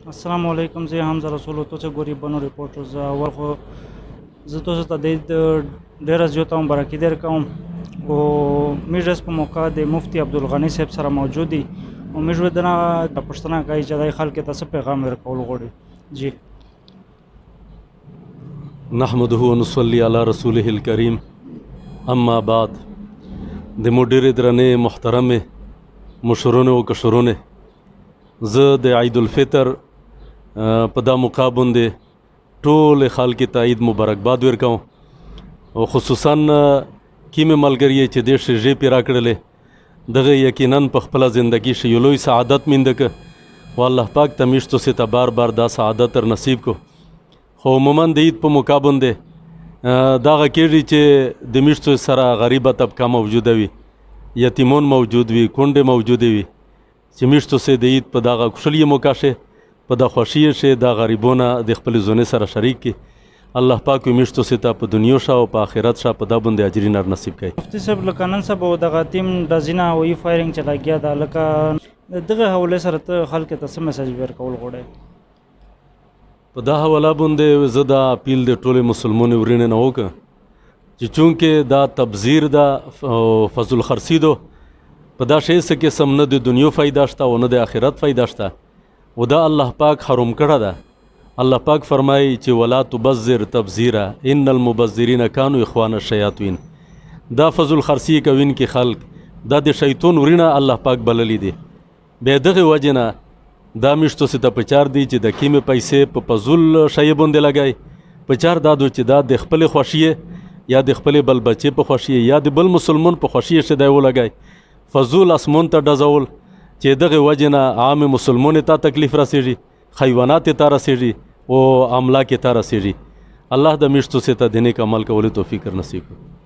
السلام علیکم. زه حمزه رسول تاسو ګوري بنو ریپورټرز اول خو زه تاسو ته د ډیره زیاته مبارکي درکوم او میرز په موقع د مفتی عبدالغنی صاحب سره موجود دي او موږ ودنه پښتنه کوي چې د خلکو ته څه پیغام ورکول غواړي. جی نحمده ونصلي على رسوله الكريم اما بعد د مدیر درنه محترم مشرونه او کشرونه زه د عید الفطر په دا مقابله ټول خلک ته عید مبارکباد ورکوم او خصوصا کیمه ملګری چې د شجې پیرا کړلې دغه یقینا په خپل ژوندۍ شي یو لوی سعادت میندک والله پاک تمیشتو سے بار بار دا سعادت تر نصیب کو خو عموما د عید په مقابله دغه کېږي چې د میشتو سره غریبه طبقه موجوده وي یتیمون موجود وي کونډې موجود وي چې میشتو سے د عید په دغه خوشحالي موقع شه په د خوشی شه د غریبونه د خپل زونه سره شریک کی الله پاک میشتو سے ته په دنیا شاو په آخرت شاو په دا باندې اجر نار نصیب کړي. مفتی صاحب لکانن صاحب او د غاتیم د زینا او فایرینګ چلا گیا د لکه دغه حواله سره ته خلک ته څه میسج ورکول غواړي؟ په دا حواله باندې زه دا اپیل د ټولو مسلمانانو ورینه نه وکړم چې چونکه دا تبذیر دا فضل خرسیدو په دا شی څه کې سم نه د دنیا فائدہ شته او نه د آخرت فائدہ شته و دا الله پاک حرام کړه ده. الله پاک فرمایي چې ولا تبذر تبذیرا ان المبذرین کانوا اخوان الشیاطین. دا فضل خرسی کوین کې خلق دا د شیطان ورینه الله پاک بللی دي به دغه وجنه دا مشتو ست په چار دی چې د کیمه پیسې په فضل شی باندې لګای په چار دادو چې دا د خپل خوشیه یا د خپل بل بچي په خوشیه یا د بل مسلمان په خوشیه شه دی ولګای فضل اسمون ته ډزول چې دغه وجنه عام مسلمان ته تکلیف رسیږي حیوانات ته رسیږي او املاک ته رسیږي. الله د مشتو ست د نیک عمل کولو توفیق نصیب کړي.